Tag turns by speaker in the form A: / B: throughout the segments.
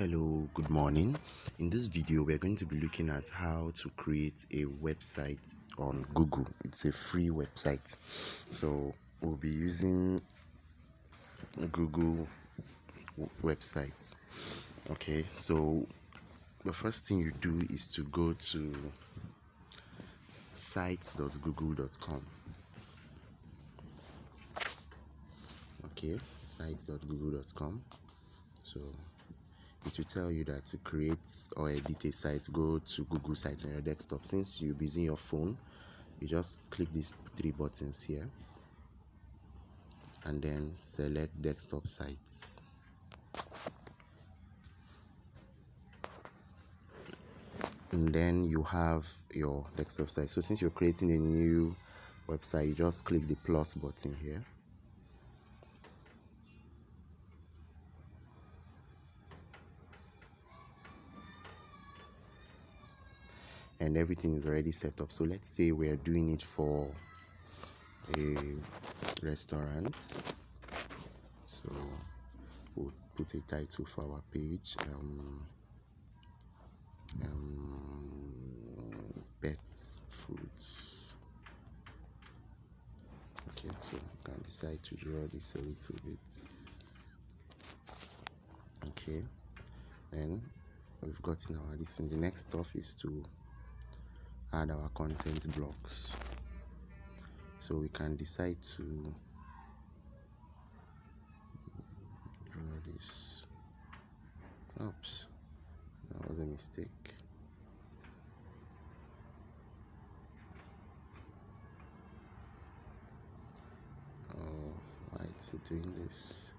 A: Hello, good morning. In this video, we're going to be looking at how to create a website on Google. It's a free website. So we'll be using Google websites. Okay, so the first thing you do is to go to sites.google.com. Okay, sites.google.com. So it will tell you that to create or edit a site, go to Google Sites on your desktop. Since you'll be using your phone, you just click these three buttons here and then select desktop sites. And then you have your desktop site. So since you're creating a new website, you just click the plus button here. And everything is already set up. So let's say we're doing it for a restaurant. So we'll put a title for our page. Pets foods. Okay, so you can decide to draw this a little bit. Okay, then we've gotten our this, and the next stuff is to add our content blocks. So we can decide to draw this. Oops, that was a mistake. Oh, why is it doing this?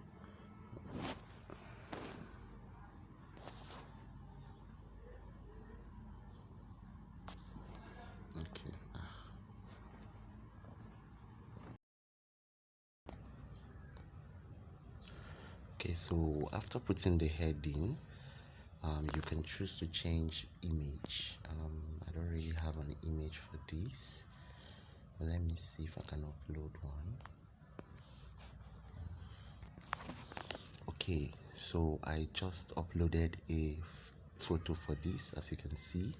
A: Okay. Okay, so after putting the heading, you can choose to change image. I don't really have an image for this, but let me see if I can upload one. Okay, so I just uploaded a photo for this, as you can see.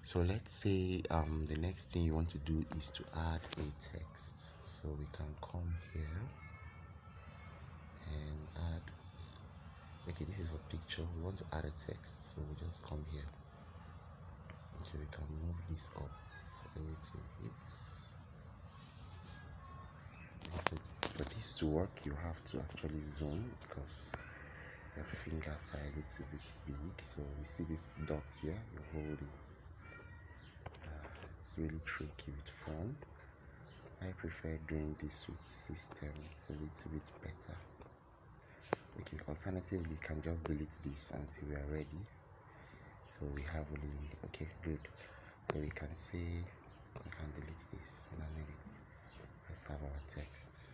A: So let's say the next thing you want to do is to add a text. So we can come here and add. Okay, this is for picture. We want to add a text, so we just come here. Okay, we can move this up a little bit. So for this to work, you have to actually zoom because your fingers are a little bit big. So you see this dot here, you hold it. It's really tricky with phone. I prefer doing this with system. It's a little bit better. Okay, alternatively, you can just delete this until we are ready. So we have only, okay, good. So we can say, we can delete this. We don't need it. Let's have our text.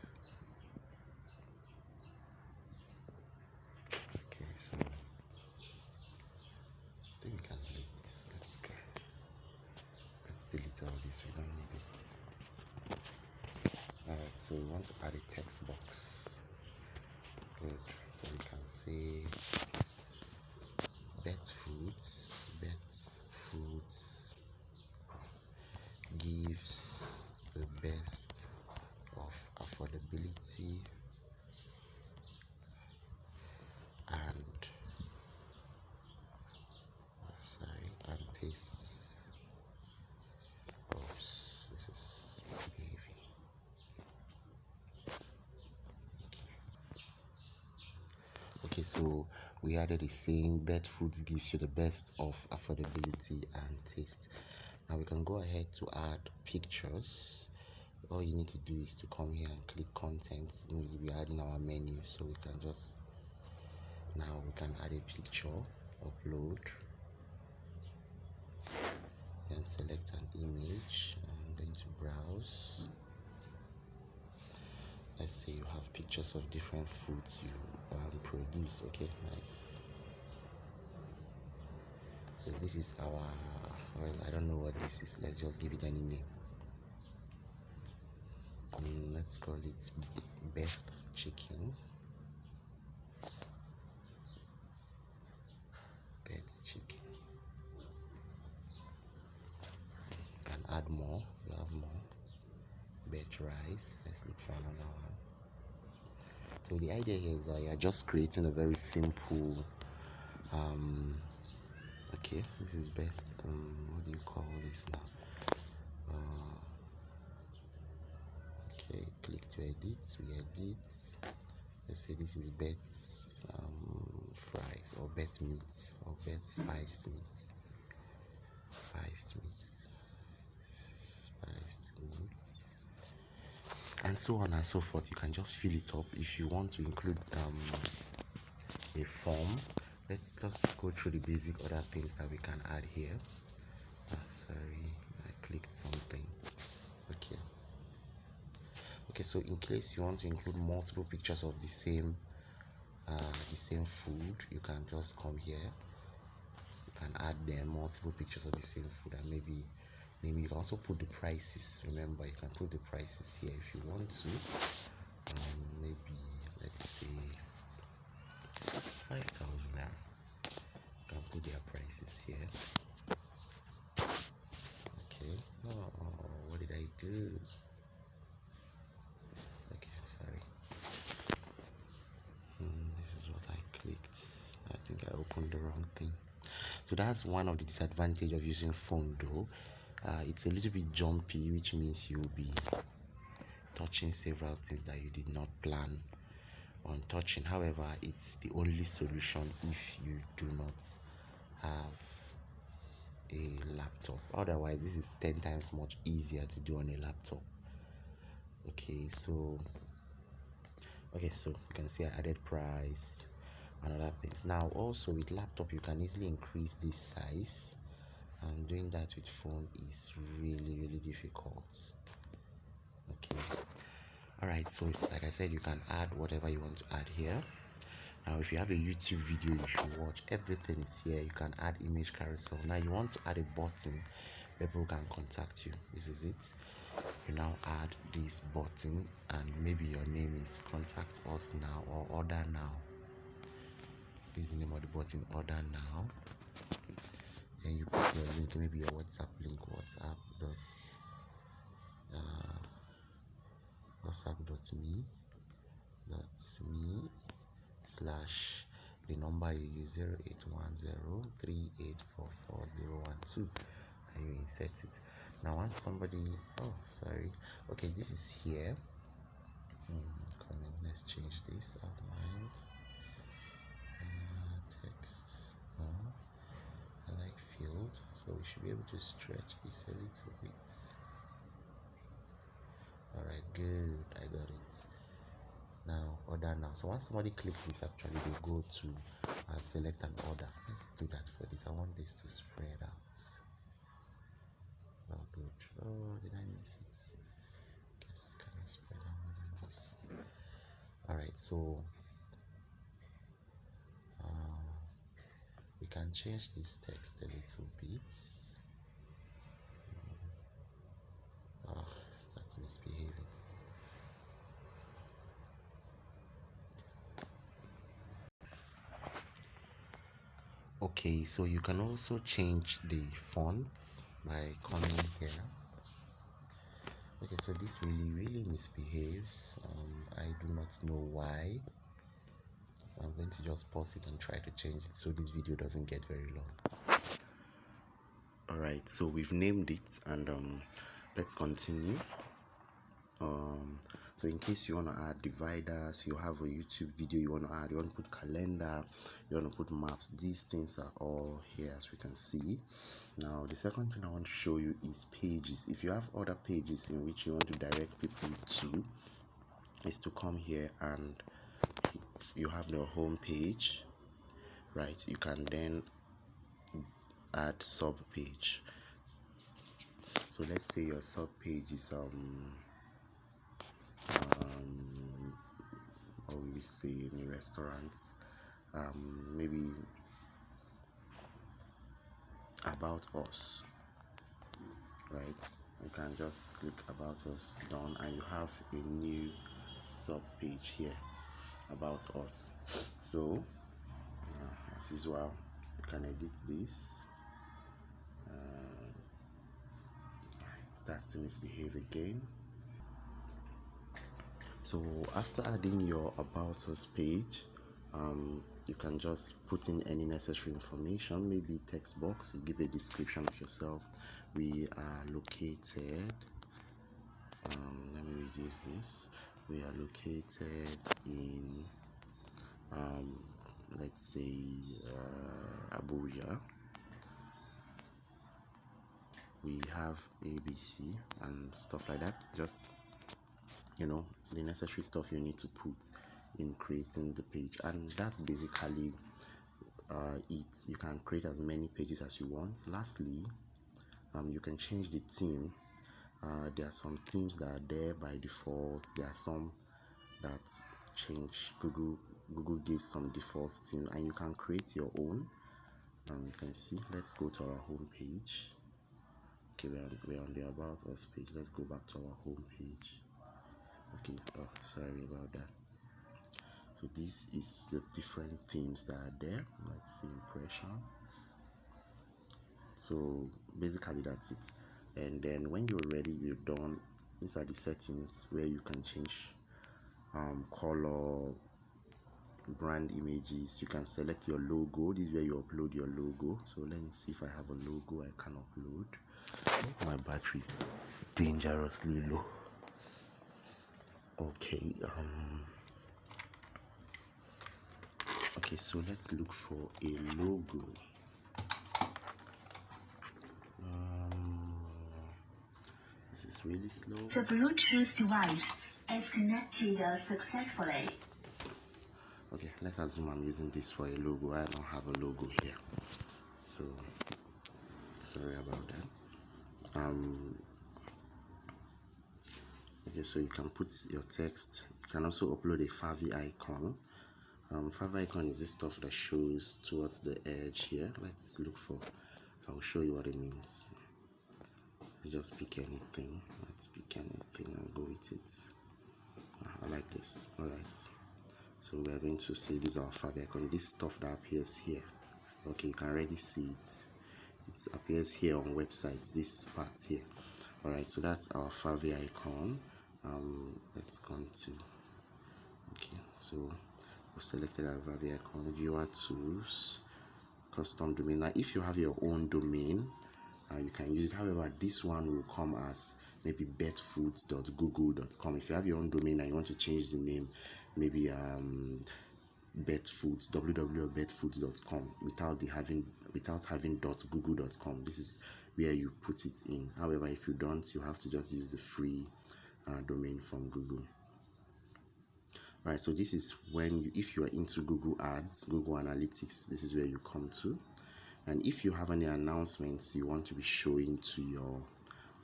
A: Okay, so I think we can delete this. Let's go. Let's delete all this. We don't need it. Alright, so we want to add a text box. Good. So we can say Bet Foods gives the best of affordability and tastes. Oops, this is misbehaving. Okay, so we added a saying Bet Foods gives you the best of affordability and taste. Now we can go ahead to add pictures. All you need to do is to come here and click content. We'll be adding our menu, so we can just now we can add a picture, upload, then select an image. I'm going to browse. Let's say you have pictures of different foods you produce. Okay, nice. So this is our, well, I don't know what this is. Let's just give it any name. Let's call it Beth Chicken. bet chicken. You can add more. You have more. Bet rice. Let's look for another one. So the idea here is that you're just creating a very simple okay, this is best. What do you call this now? Okay, click to edit. We edit. Let's say this is bet fries or bet meats or bet spiced meats. Spiced meats. Spiced meats. And so on and so forth. You can just fill it up. If you want to include a form, let's just go through the basic other things that we can add here. Sorry, I clicked something. Okay, so in case you want to include multiple pictures of the same food, you can just come here. You can add them multiple pictures of the same food, and maybe you can also put the prices. Remember, you can put the prices here if you want to. Maybe let's say 5,000 naira. You can put their prices here. Okay. Oh, what did I do? Okay, sorry. This is what I clicked. I think I opened the wrong thing. So that's one of the disadvantages of using phone though. It's a little bit jumpy, which means you'll be touching several things that you did not plan on touching. However, it's the only solution if you do not have a laptop. Otherwise, this is 10 times much easier to do on a laptop. Okay, so you can see I added price and other things. Now also with laptop you can easily increase this size, and doing that with phone is really difficult. Okay, all right, so like I said, you can add whatever you want to add here. Now if you have a YouTube video you should watch, everything is here. You can add image carousel. Now you want to add a button where people can contact you. This is it. You now add this button, and maybe your name is contact us now or order now. This is the name of the button, order now. And you put your link, maybe your WhatsApp link, whatsapp.me / the number you use 0810384412, and you insert it. Now once somebody, okay, this is here. Let's change this outline. Text. I like field, so we should be able to stretch this a little bit. Alright, good, I got it. Now order now. So once somebody clicks this, actually they go to select an order. Let's do that for this. I want this to spread out. Oh good. Oh, did I miss it? Guess kind of spread out more than this. Alright, so we can change this text a little bit. Starts misbehaving. Okay, so you can also change the fonts by coming here. Okay, so this really misbehaves. I do not know why. I'm going to just pause it and try to change it so this video doesn't get very long. Alright, so we've named it, and let's continue. So in case you want to add dividers, you have a YouTube video you want to add, you want to put calendar, you want to put maps, these things are all here as we can see. Now the second thing I want to show you is pages. If you have other pages in which you want to direct people to, is to come here, and you have the home page, right? You can then add sub page. So let's say your sub page is or we say in restaurants, maybe about us, right? You can just click about us, done, and you have a new sub page here, about us. So as usual, You can edit this. It starts to misbehave again. So after adding your About Us page, you can just put in any necessary information, maybe text box. You give a description of yourself. We are located. Let me reduce this. We are located in, let's say, Abuja. We have ABC and stuff like that. Just, the necessary stuff you need to put in creating the page, and that's basically it. You can create as many pages as you want. Lastly, you can change the theme. There are some themes that are there by default. There are some that change. Google gives some default theme, and you can create your own. You can see. Let's go to our home page. Okay, we're on the About Us page. Let's go back to our home page. Okay, sorry about that. So this is the different themes that are there. Let's see, impression. So basically that's it. And then when you're ready, you're done. These are the settings where you can change color, brand images. You can select your logo. This is where you upload your logo. So let me see if I have a logo I can upload. My battery is dangerously low. Okay, okay, so let's look for a logo. This is really slow.
B: The Bluetooth device is connected successfully.
A: Okay, let's assume I'm using this for a logo. I don't have a logo here, so sorry about that. Okay, so you can put your text. You can also upload a favicon icon. Favicon icon is this stuff that shows towards the edge here. Let's look for, I'll show you what it means. Let's just pick anything. Let's pick anything and go with it. I like this. All right, so we are going to see this is our favicon. This stuff that appears here, okay, you can already see it. It appears here on websites, this part here. All right, so that's our favicon. Let's come to, okay, so we've selected our favicon, viewer tools, custom domain. Now if you have your own domain, you can use it. However, this one will come as maybe betfoods.google.com. If you have your own domain and you want to change the name, maybe betfoods, www.betfoods.com, without having .google.com. This is where you put it in. However, if you don't, you have to just use the free domain from Google. All right, so this is when if you are into Google Ads, Google Analytics, this is where you come to. And if you have any announcements you want to be showing to your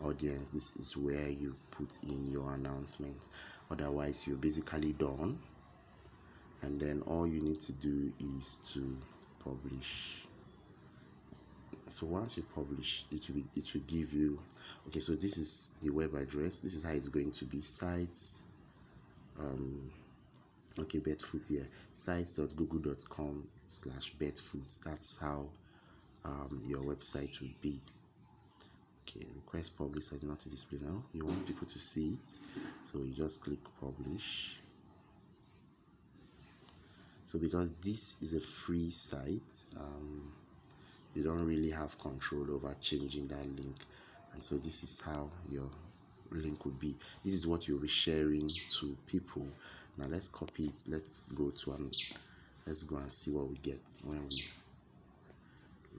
A: audience, this is where you put in your announcements. Otherwise, you're basically done. And then all you need to do is to publish. So once you publish, it will give you, okay, so this is the web address. This is how it's going to be. Sites, okay, betfoods here, sites.google.com/betfoods. That's how your website will be. Okay, request publish site not to display now. You want people to see it, so you just click publish. So because this is a free site, you don't really have control over changing that link, and so this is how your link will be. This is what you'll be sharing to people. Now let's copy it. Let's go and see what we get when we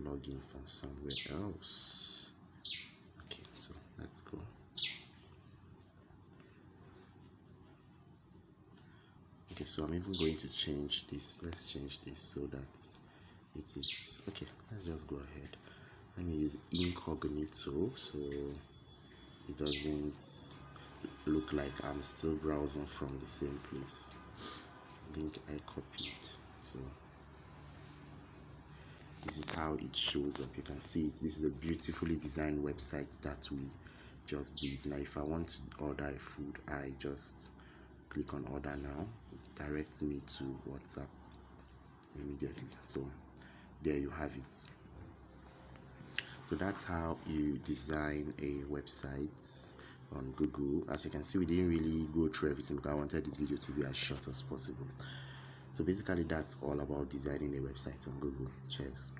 A: log in from somewhere else. Okay, so let's go. Okay, so I'm even going to change this. Let's change this so that it is okay. Let's just go ahead. Let me use incognito so it doesn't look like I'm still browsing from the same place. Link I copied. So this is how it shows up. You can see it. This is a beautifully designed website that we just did. Now if I want to order a food, I just click on order now. It directs me to WhatsApp immediately. So there you have it. So that's how you design a website on Google. As you can see, we didn't really go through everything because I wanted this video to be as short as possible. So basically that's all about designing a website on Google. Cheers.